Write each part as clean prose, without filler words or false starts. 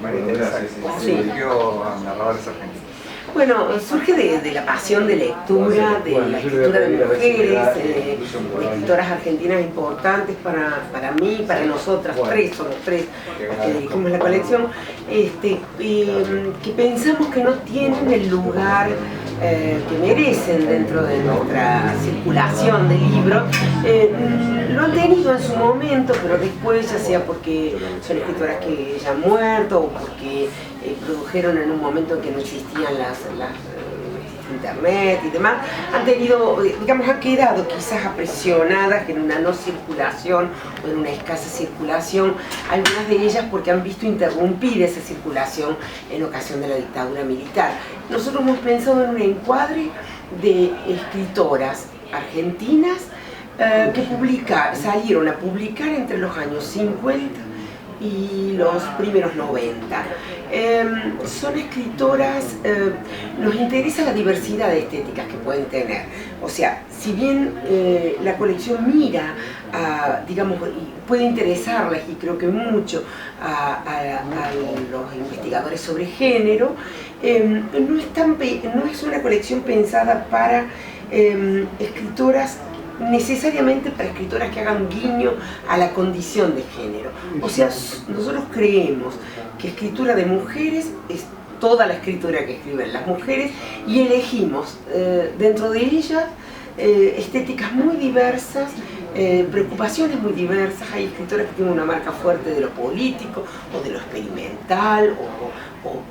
María Teresa, ¿cómo surgió Narradores Argentinos? Bueno, surge de la pasión de lectura, de la escritura de mujeres, de escritoras argentinas importantes para mí, para nosotras tres, somos tres las que dirigimos la colección, que pensamos que no tienen el lugar que merecen dentro de nuestra circulación de libros. Lo han tenido en su momento, pero después, ya sea porque son escritoras que ya han muerto o porque produjeron en un momento en que no existían internet y demás, han tenido, digamos, han quedado quizás aprisionadas en una no circulación o en una escasa circulación, algunas de ellas porque han visto interrumpida esa circulación en ocasión de la dictadura militar. Nosotros hemos pensado en un encuadre de escritoras argentinas que salieron a publicar entre los años 50 y los primeros 90. Son escritoras, nos interesa la diversidad de estéticas que pueden tener. O sea, si bien la colección mira, digamos, y puede interesarles, y creo que mucho, a los investigadores sobre género, no es una colección pensada para escritoras necesariamente para escritoras que hagan guiño a la condición de género. O sea, nosotros creemos que escritura de mujeres es toda la escritura que escriben las mujeres y elegimos dentro de ellas estéticas muy diversas, preocupaciones muy diversas. Hay escritoras que tienen una marca fuerte de lo político o de lo experimental o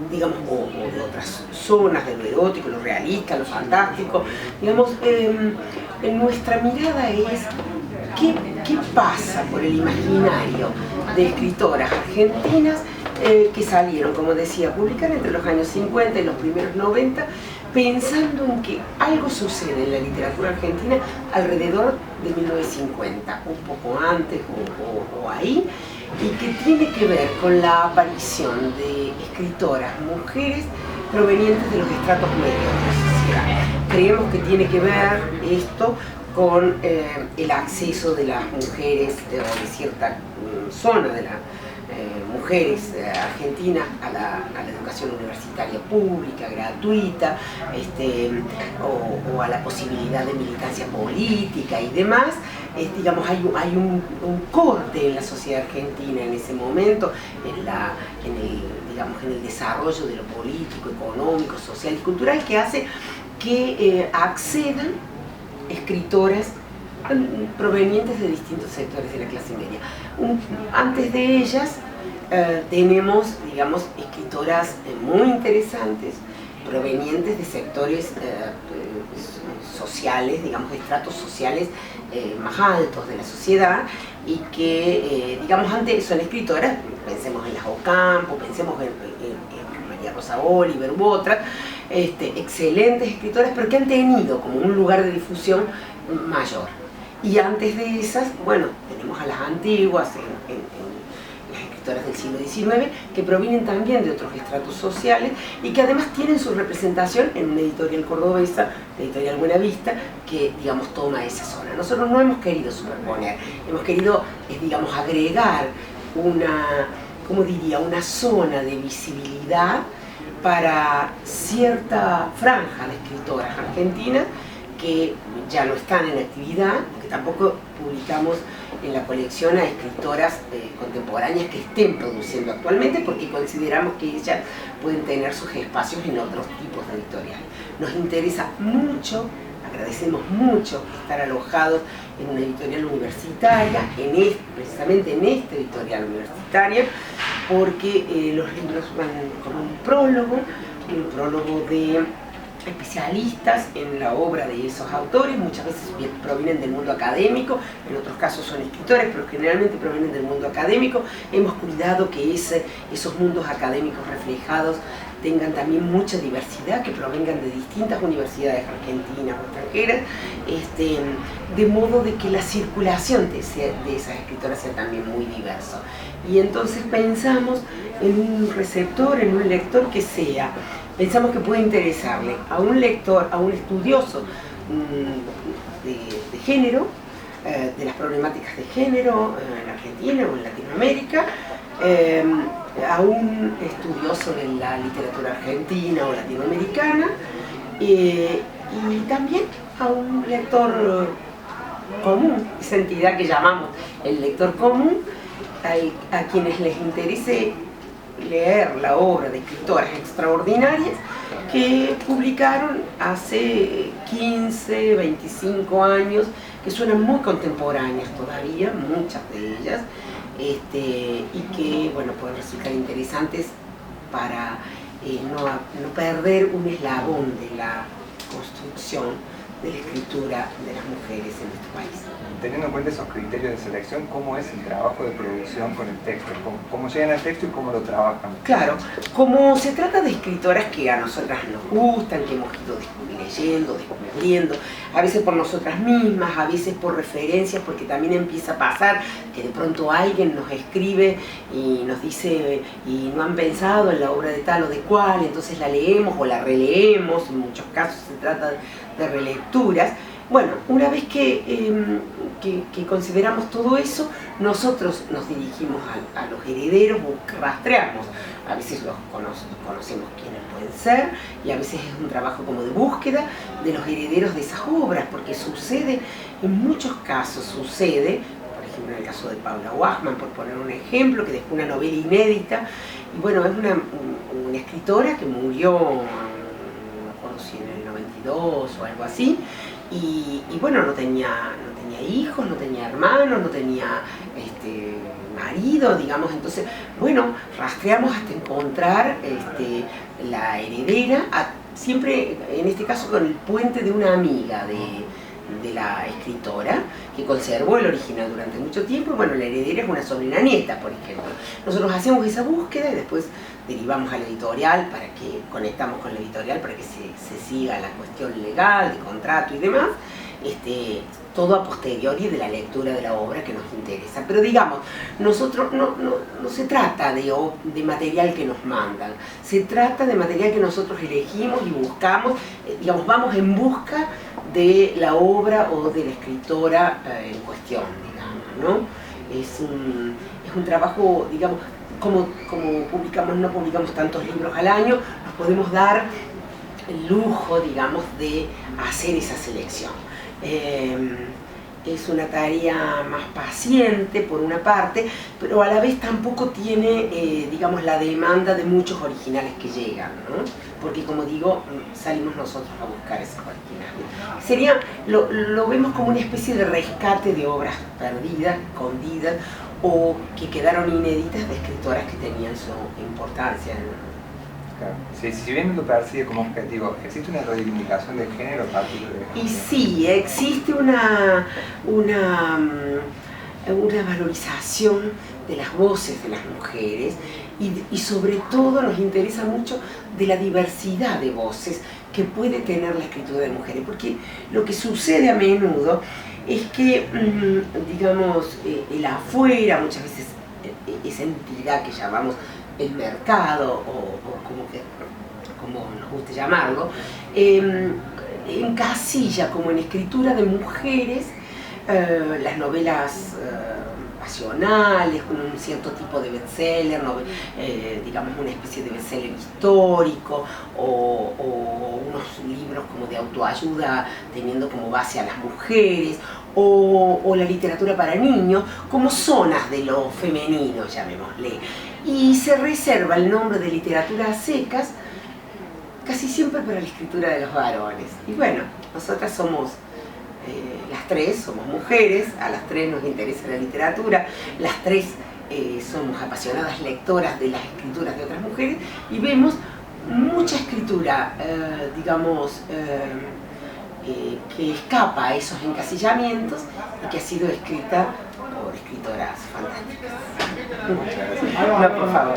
digamos, o de otras zonas, de lo erótico, lo realista, lo fantástico. Digamos, nuestra mirada es qué pasa por el imaginario de escritoras argentinas que salieron, como decía, a publicar entre los años 50 y los primeros 90, pensando en que algo sucede en la literatura argentina alrededor de 1950, un poco antes o ahí, y que tiene que ver con la aparición de escritoras mujeres provenientes de los estratos medios de la sociedad. Creemos que tiene que ver esto con el acceso de las mujeres o de cierta zona de las mujeres argentinas a la educación universitaria pública, gratuita, o a la posibilidad de militancia política y demás. Digamos, hay un corte en la sociedad argentina en ese momento, en el desarrollo de lo político, económico, social y cultural, que hace que accedan escritoras provenientes de distintos sectores de la clase media. Antes de ellas tenemos, digamos, escritoras muy interesantes provenientes de sectores sociales, digamos, de estratos sociales más altos de la sociedad, y que, digamos, antes son escritoras, pensemos en las Ocampo, pensemos en María Rosa Oliver u otras, excelentes escritoras, pero que han tenido como un lugar de difusión mayor. Y antes de esas, bueno, tenemos a las antiguas, las escritoras del siglo XIX, que provienen también de otros estratos sociales y que además tienen su representación en una editorial cordobesa, la editorial Buenavista, que, digamos, toma esa zona. Nosotros no hemos querido superponer, hemos querido, digamos, agregar una zona de visibilidad para cierta franja de escritoras argentinas que ya no están en actividad, porque tampoco publicamos en la colección a escritoras contemporáneas que estén produciendo actualmente, porque consideramos que ellas pueden tener sus espacios en otros tipos de editoriales. Nos interesa mucho, agradecemos mucho estar alojados en una editorial universitaria, precisamente en esta editorial universitaria, porque los libros van con un prólogo de especialistas en la obra de esos autores. Muchas veces provienen del mundo académico, en otros casos son escritores, pero generalmente provienen del mundo académico. Hemos cuidado que esos mundos académicos reflejados tengan también mucha diversidad, que provengan de distintas universidades argentinas o extranjeras, de modo de que la circulación de esas escritoras sea también muy diversa. Y entonces pensamos en un receptor, en un lector que pensamos que puede interesarle a un lector, a un estudioso de género, de las problemáticas de género en Argentina o en Latinoamérica, a un estudioso de la literatura argentina o latinoamericana, y también a un lector común, esa entidad que llamamos el lector común, a quienes les interese leer la obra de escritoras extraordinarias que publicaron hace 15, 25 años, que suenan muy contemporáneas todavía, muchas de ellas, y que, bueno, pueden resultar interesantes para no perder un eslabón de la construcción de la escritura de las mujeres en nuestro país. Teniendo en cuenta esos criterios de selección, ¿cómo es el trabajo de producción con el texto? ¿Cómo llegan al texto y cómo lo trabajan? Claro, como se trata de escritoras que a nosotras nos gustan, que hemos ido leyendo, descubriendo, a veces por nosotras mismas, a veces por referencias, porque también empieza a pasar que de pronto alguien nos escribe y nos dice y no han pensado en la obra de tal o de cual, entonces la leemos o la releemos, en muchos casos se trata de relecturas. Bueno, una vez que consideramos todo eso, nosotros nos dirigimos a los herederos, rastreamos, a veces los conocemos quiénes pueden ser, y a veces es un trabajo como de búsqueda de los herederos de esas obras, porque sucede, en muchos casos sucede, por ejemplo en el caso de Paula Wachman, por poner un ejemplo, que dejó una novela inédita, y bueno, es una escritora que murió, no me acuerdo si en el 92 o algo así, y bueno, no tenía hijos, no tenía hermanos, no tenía marido, digamos. Entonces, bueno, rastreamos hasta encontrar la heredera, siempre en este caso con el puente de una amiga de la escritora, que conservó el original durante mucho tiempo, y bueno, la heredera es una sobrina nieta, por ejemplo. Nosotros hacemos esa búsqueda y después derivamos a la editorial, conectamos con la editorial para que se siga la cuestión legal, de contrato y demás, todo a posteriori de la lectura de la obra que nos interesa. Pero digamos, nosotros no se trata de material que nos mandan, se trata de material que nosotros elegimos y buscamos, digamos, vamos en busca de la obra o de la escritora en cuestión, digamos, ¿no? Es un trabajo, digamos, como no publicamos tantos libros al año, nos podemos dar el lujo, digamos, de hacer esa selección. Es una tarea más paciente por una parte, pero a la vez tampoco tiene, digamos, la demanda de muchos originales que llegan, ¿no? Porque, como digo, salimos nosotros a buscar esos originales. Lo vemos como una especie de rescate de obras perdidas, escondidas, o que quedaron inéditas de escritoras que tenían su importancia. Claro. Si bien lo percibe como objetivo, ¿existe una reivindicación del género a partir de...? Y sí, existe una valorización de las voces de las mujeres y sobre todo nos interesa mucho de la diversidad de voces que puede tener la escritura de mujeres, porque lo que sucede a menudo es que, digamos, el afuera, muchas veces esa entidad que llamamos el mercado, o como nos guste llamarlo, encasilla como en escritura de mujeres las novelas pasionales, con un cierto tipo de bestseller, digamos una especie de bestseller histórico, o unos libros como de autoayuda teniendo como base a las mujeres, o la literatura para niños, como zonas de lo femenino, llamémosle. Y se reserva el nombre de literatura a secas casi siempre para la escritura de los varones. Y bueno, nosotras somos las tres, somos mujeres, a las tres nos interesa la literatura, las tres somos apasionadas lectoras de las escrituras de otras mujeres y vemos mucha escritura, digamos, que escapa a esos encasillamientos y que ha sido escrita por escritoras fantásticas. Muchas gracias. No, por favor.